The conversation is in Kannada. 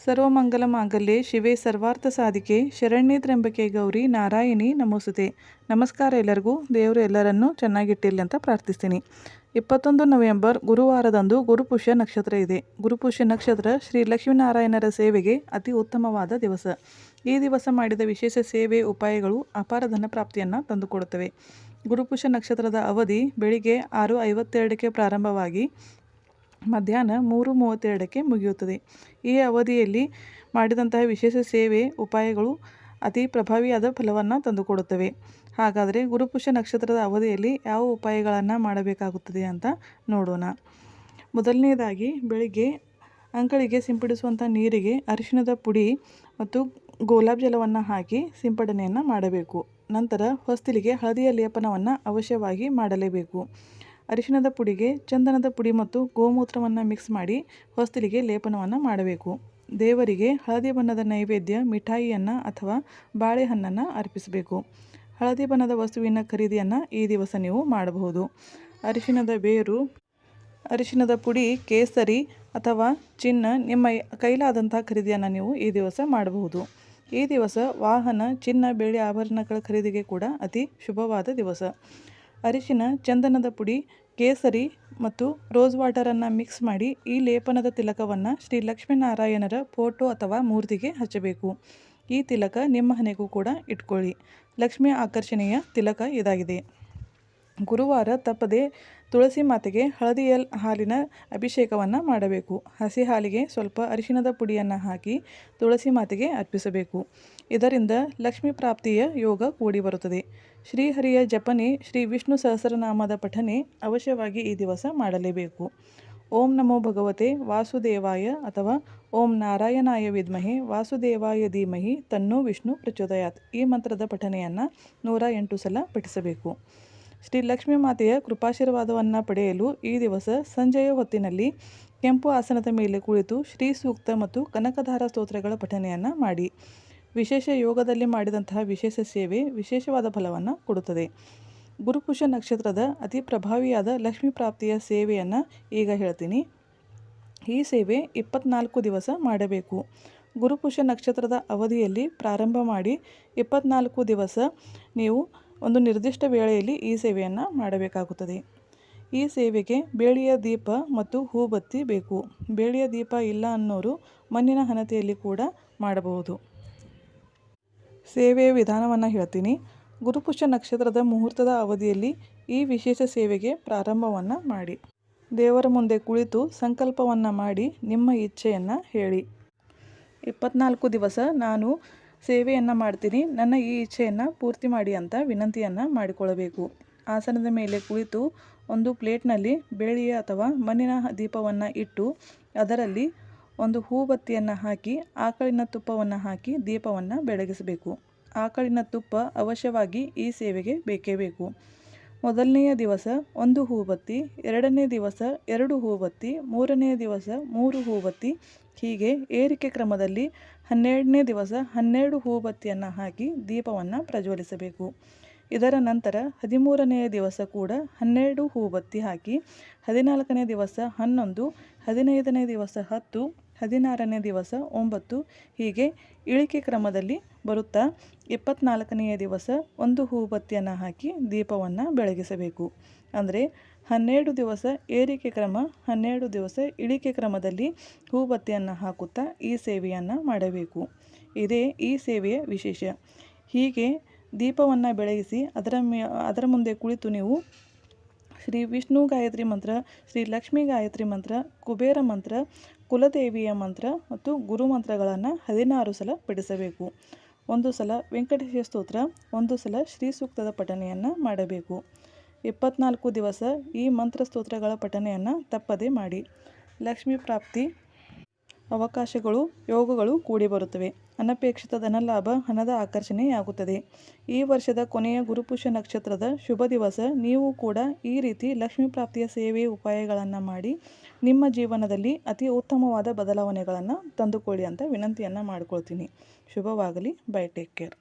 ಸರ್ವಮಂಗಲ ಮಾಂಗಲ್ಯೆ ಶಿವೆ ಸರ್ವಾರ್ಥ ಸಾಧಿಕೆ ಶರಣ್ಯೆ ತ್ರ್ಯಂಬಕೆ ಗೌರಿ ನಾರಾಯಣಿ ನಮೋಸ್ತುತೆ. ನಮಸ್ಕಾರ ಎಲ್ಲರಿಗೂ. ದೇವರು ಎಲ್ಲರನ್ನೂ ಚೆನ್ನಾಗಿಟ್ಟಿರಲಿ ಅಂತ ಪ್ರಾರ್ಥಿಸ್ತೀನಿ. 21 ನವೆಂಬರ್ ಗುರುವಾರದಂದು ಗುರುಪುಷ್ಯ ನಕ್ಷತ್ರ ಇದೆ. ಗುರುಪುಷ್ಯ ನಕ್ಷತ್ರ ಶ್ರೀ ಲಕ್ಷ್ಮೀನಾರಾಯಣರ ಸೇವೆಗೆ ಅತಿ ಉತ್ತಮವಾದ ದಿವಸ. ಈ ದಿವಸ ಮಾಡಿದ ವಿಶೇಷ ಸೇವೆ ಉಪಾಯಗಳು ಅಪಾರ ಧನ ಪ್ರಾಪ್ತಿಯನ್ನು ತಂದುಕೊಡುತ್ತವೆ. ಗುರುಪುಷ್ಯ ನಕ್ಷತ್ರದ ಅವಧಿ ಬೆಳಿಗ್ಗೆ 6:52ಕ್ಕೆ ಪ್ರಾರಂಭವಾಗಿ ಮಧ್ಯಾಹ್ನ 3:32ಕ್ಕೆ ಮುಗಿಯುತ್ತದೆ. ಈ ಅವಧಿಯಲ್ಲಿ ಮಾಡಿದಂತಹ ವಿಶೇಷ ಸೇವೆ ಉಪಾಯಗಳು ಅತಿ ಪ್ರಭಾವಿಯಾದ ಫಲವನ್ನು ತಂದುಕೊಡುತ್ತವೆ. ಹಾಗಾದರೆ ಗುರುಪುಷ್ಯ ನಕ್ಷತ್ರದ ಅವಧಿಯಲ್ಲಿ ಯಾವ ಉಪಾಯಗಳನ್ನು ಮಾಡಬೇಕಾಗುತ್ತದೆ ಅಂತ ನೋಡೋಣ. ಮೊದಲನೇದಾಗಿ ಬೆಳಿಗ್ಗೆ ಅಂಗಳಿಗೆ ಸಿಂಪಡಿಸುವಂಥ ನೀರಿಗೆ ಅರಿಶಿಣದ ಪುಡಿ ಮತ್ತು ಗುಲಾಬ್ ಜಲವನ್ನು ಹಾಕಿ ಸಿಂಪಡಣೆಯನ್ನು ಮಾಡಬೇಕು. ನಂತರ ಹೊಸ್ತಿಲಿಗೆ ಹಳದಿಯ ಲೇಪನವನ್ನು ಅವಶ್ಯವಾಗಿ ಮಾಡಲೇಬೇಕು. ಅರಿಶಿಣದ ಪುಡಿಗೆ ಚಂದನದ ಪುಡಿ ಮತ್ತು ಗೋಮೂತ್ರವನ್ನು ಮಿಕ್ಸ್ ಮಾಡಿ ಹೊಸ್ತಿಲಿಗೆ ಲೇಪನವನ್ನು ಮಾಡಬೇಕು. ದೇವರಿಗೆ ಹಳದಿ ಬಣ್ಣದ ನೈವೇದ್ಯ ಮಿಠಾಯಿಯನ್ನು ಅಥವಾ ಬಾಳೆಹಣ್ಣನ್ನು ಅರ್ಪಿಸಬೇಕು. ಹಳದಿ ಬಣ್ಣದ ವಸ್ತುವಿನ ಖರೀದಿಯನ್ನು ಈ ದಿವಸ ನೀವು ಮಾಡಬಹುದು. ಅರಿಶಿಣದ ಬೇರು, ಅರಿಶಿಣದ ಪುಡಿ, ಕೇಸರಿ ಅಥವಾ ಚಿನ್ನ ನಿಮ್ಮ ಕೈಲಾದಂಥ ಖರೀದಿಯನ್ನು ನೀವು ಈ ದಿವಸ ಮಾಡಬಹುದು. ಈ ದಿವಸ ವಾಹನ, ಚಿನ್ನ, ಬೆಳ್ಳಿ ಆಭರಣಗಳ ಖರೀದಿಗೆ ಕೂಡ ಅತಿ ಶುಭವಾದ ದಿವಸ. ಅರಿಶಿಣ, ಚಂದನದ ಪುಡಿ, ಕೇಸರಿ ಮತ್ತು ರೋಸ್ ವಾಟರನ್ನು ಮಿಕ್ಸ್ ಮಾಡಿ ಈ ಲೇಪನದ ತಿಲಕವನ್ನು ಶ್ರೀ ಲಕ್ಷ್ಮೀನಾರಾಯಣರ ಫೋಟೋ ಅಥವಾ ಮೂರ್ತಿಗೆ ಹಚ್ಚಬೇಕು. ಈ ತಿಲಕ ನಿಮ್ಮ ಮನೆಗೂ ಕೂಡ ಇಟ್ಕೊಳ್ಳಿ. ಲಕ್ಷ್ಮಿಯ ಆಕರ್ಷಣೆಯ ತಿಲಕ ಇದಾಗಿದೆ. ಗುರುವಾರ ತಪ್ಪದೆ ತುಳಸಿ ಮಾತೆಗೆ ಹಳದಿಯ ಹಾಲಿನ ಅಭಿಷೇಕವನ್ನು ಮಾಡಬೇಕು. ಹಸಿ ಹಾಲಿಗೆ ಸ್ವಲ್ಪ ಅರಿಶಿಣದ ಪುಡಿಯನ್ನು ಹಾಕಿ ತುಳಸಿ ಮಾತೆಗೆ ಅರ್ಪಿಸಬೇಕು. ಇದರಿಂದ ಲಕ್ಷ್ಮೀ ಪ್ರಾಪ್ತಿಯ ಯೋಗ ಕೂಡಿ ಬರುತ್ತದೆ. ಶ್ರೀಹರಿಯ ಜಪನೆ, ಶ್ರೀ ವಿಷ್ಣು ಸಹಸ್ರನಾಮದ ಪಠನೆ ಅವಶ್ಯವಾಗಿ ಈ ದಿವಸ ಮಾಡಲೇಬೇಕು. ಓಂ ನಮೋ ಭಗವತೆ ವಾಸುದೇವಾಯ ಅಥವಾ ಓಂ ನಾರಾಯಣಾಯ ವಿದ್ಮಹೆ ವಾಸುದೇವಾಯ ಧೀಮಹಿ ತನ್ನೋ ವಿಷ್ಣು ಪ್ರಚೋದಯಾತ್ ಈ ಮಂತ್ರದ ಪಠನೆಯನ್ನು 108 ಸಲ ಪಠಿಸಬೇಕು. ಶ್ರೀ ಲಕ್ಷ್ಮೀ ಮಾತೆಯ ಕೃಪಾಶೀರ್ವಾದವನ್ನು ಪಡೆಯಲು ಈ ದಿವಸ ಸಂಜೆಯ ಹೊತ್ತಿನಲ್ಲಿ ಕೆಂಪು ಆಸನದ ಮೇಲೆ ಕುಳಿತು ಶ್ರೀ ಸೂಕ್ತ ಮತ್ತು ಕನಕಧಾರ ಸ್ತೋತ್ರಗಳ ಪಠನೆಯನ್ನು ಮಾಡಿ. ವಿಶೇಷ ಯೋಗದಲ್ಲಿ ಮಾಡಿದಂತಹ ವಿಶೇಷ ಸೇವೆ ವಿಶೇಷವಾದ ಫಲವನ್ನು ಕೊಡುತ್ತದೆ. ಗುರುಪುಷ್ಯ ನಕ್ಷತ್ರದ ಅತಿ ಪ್ರಭಾವಿಯಾದ ಲಕ್ಷ್ಮೀ ಪ್ರಾಪ್ತಿಯ ಸೇವೆಯನ್ನು ಈಗ ಹೇಳ್ತೀನಿ. ಈ ಸೇವೆ 24 ದಿವಸ ಮಾಡಬೇಕು. ಗುರುಪುಷ್ಯ ನಕ್ಷತ್ರದ ಅವಧಿಯಲ್ಲಿ ಪ್ರಾರಂಭ ಮಾಡಿ 24 ದಿವಸ ನೀವು ಒಂದು ನಿರ್ದಿಷ್ಟ ವೇಳೆಯಲ್ಲಿ ಈ ಸೇವೆಯನ್ನು ಮಾಡಬೇಕಾಗುತ್ತದೆ. ಈ ಸೇವೆಗೆ ಬೇಳೆಯ ದೀಪ ಮತ್ತು ಹೂಬತ್ತಿ ಬೇಕು. ಬೇಳೆಯ ದೀಪ ಇಲ್ಲ ಅನ್ನೋರು ಮಣ್ಣಿನ ಹಣತೆಯಲ್ಲಿ ಕೂಡ ಮಾಡಬಹುದು. ಸೇವೆಯ ವಿಧಾನವನ್ನು ಹೇಳ್ತೀನಿ. ಗುರುಪುಷ್ಯ ನಕ್ಷತ್ರದ ಮುಹೂರ್ತದ ಅವಧಿಯಲ್ಲಿ ಈ ವಿಶೇಷ ಸೇವೆಗೆ ಪ್ರಾರಂಭವನ್ನು ಮಾಡಿ. ದೇವರ ಮುಂದೆ ಕುಳಿತು ಸಂಕಲ್ಪವನ್ನು ಮಾಡಿ ನಿಮ್ಮ ಇಚ್ಛೆಯನ್ನು ಹೇಳಿ. 24 ದಿವಸ ನಾನು ಸೇವೆಯನ್ನು ಮಾಡ್ತೀನಿ, ನನ್ನ ಈ ಇಚ್ಛೆಯನ್ನು ಪೂರ್ತಿ ಮಾಡಿ ಅಂತ ವಿನಂತಿಯನ್ನು ಮಾಡಿಕೊಳ್ಳಬೇಕು. ಆಸನದ ಮೇಲೆ ಕುಳಿತು ಒಂದು ಪ್ಲೇಟ್ನಲ್ಲಿ ಬೆಳ್ಳಿಯ ಅಥವಾ ಮಣ್ಣಿನ ದೀಪವನ್ನು ಇಟ್ಟು ಅದರಲ್ಲಿ ಒಂದು ಹೂಬತ್ತಿಯನ್ನು ಹಾಕಿ ಆಕಳಿನ ತುಪ್ಪವನ್ನು ಹಾಕಿ ದೀಪವನ್ನು ಬೆಳಗಿಸಬೇಕು. ಆಕಳಿನ ತುಪ್ಪ ಅವಶ್ಯವಾಗಿ ಈ ಸೇವೆಗೆ ಬೇಕೇ ಬೇಕು. ಮೊದಲನೆಯ ದಿವಸ 1 ಹೂಬತ್ತಿ, 2ನೇ ದಿವಸ 2 ಹೂಬತ್ತಿ, 3ನೇ ದಿವಸ 3 ಹೂಬತ್ತಿ, ಹೀಗೆ ಏರಿಕೆ ಕ್ರಮದಲ್ಲಿ 12ನೇ ದಿವಸ 12 ಹೂಬತ್ತಿಯನ್ನು ಹಾಕಿ ದೀಪವನ್ನು ಪ್ರಜ್ವಲಿಸಬೇಕು. ಇದರ ನಂತರ 13ನೇ ದಿವಸ ಕೂಡ 12 ಹೂಬತ್ತಿ ಹಾಕಿ, 14ನೇ ದಿವಸ 11, 15ನೇ ದಿವಸ 10, 16ನೇ ದಿವಸ 9, ಹೀಗೆ ಇಳಿಕೆ ಕ್ರಮದಲ್ಲಿ ಬರುತ್ತಾ 24ನೆಯ ದಿವಸ 1 ಹೂಬತ್ತಿಯನ್ನು ಹಾಕಿ ದೀಪವನ್ನು ಬೆಳಗಿಸಬೇಕು. ಅಂದರೆ 12 ದಿವಸ ಏರಿಕೆ ಕ್ರಮ, 12 ದಿವಸ ಇಳಿಕೆ ಕ್ರಮದಲ್ಲಿ ಹೂಬತ್ತಿಯನ್ನು ಹಾಕುತ್ತಾ ಈ ಸೇವೆಯನ್ನು ಮಾಡಬೇಕು. ಇದೇ ಈ ಸೇವೆಯ ವಿಶೇಷ. ಹೀಗೆ ದೀಪವನ್ನು ಬೆಳಗಿಸಿ ಅದರ ಮುಂದೆ ಕುಳಿತು ನೀವು ಶ್ರೀ ವಿಷ್ಣು ಗಾಯತ್ರಿ ಮಂತ್ರ, ಶ್ರೀ ಲಕ್ಷ್ಮೀ ಗಾಯತ್ರಿ ಮಂತ್ರ, ಕುಬೇರ ಮಂತ್ರ, ಕುಲದೇವಿಯ ಮಂತ್ರ ಮತ್ತು ಗುರು ಮಂತ್ರಗಳನ್ನು 16 ಸಲ ಪಠಿಸಬೇಕು. 1 ಸಲ ವೆಂಕಟೇಶ ಸ್ತೋತ್ರ, 1 ಸಲ ಶ್ರೀ ಸೂಕ್ತದ ಪಠನೆಯನ್ನು ಮಾಡಬೇಕು. 24 ದಿವಸ ಈ ಮಂತ್ರ ಸ್ತೋತ್ರಗಳ ಪಠನೆಯನ್ನು ತಪ್ಪದೇ ಮಾಡಿ. ಲಕ್ಷ್ಮೀ ಪ್ರಾಪ್ತಿ ಅವಕಾಶಗಳು, ಯೋಗಗಳು ಕೂಡಿ ಬರುತ್ತವೆ. ಅನಪೇಕ್ಷಿತ ಧನಲಾಭ, ಹಣದ ಆಕರ್ಷಣೆಯಾಗುತ್ತದೆ. ಈ ವರ್ಷದ ಕೊನೆಯ ಗುರುಪುಷ್ಯ ನಕ್ಷತ್ರದ ಶುಭ ದಿವಸ. ನೀವು ಕೂಡ ಈ ರೀತಿ ಲಕ್ಷ್ಮೀ ಪ್ರಾಪ್ತಿಯ ಸೇವೆ ಉಪಾಯಗಳನ್ನು ಮಾಡಿ ನಿಮ್ಮ ಜೀವನದಲ್ಲಿ ಅತಿ ಉತ್ತಮವಾದ ಬದಲಾವಣೆಗಳನ್ನು ತಂದುಕೊಳ್ಳಿ ಅಂತ ವಿನಂತಿಯನ್ನು ಮಾಡಿಕೊಳ್ತೀನಿ. ಶುಭವಾಗಲಿ. ಬೈ. Take care.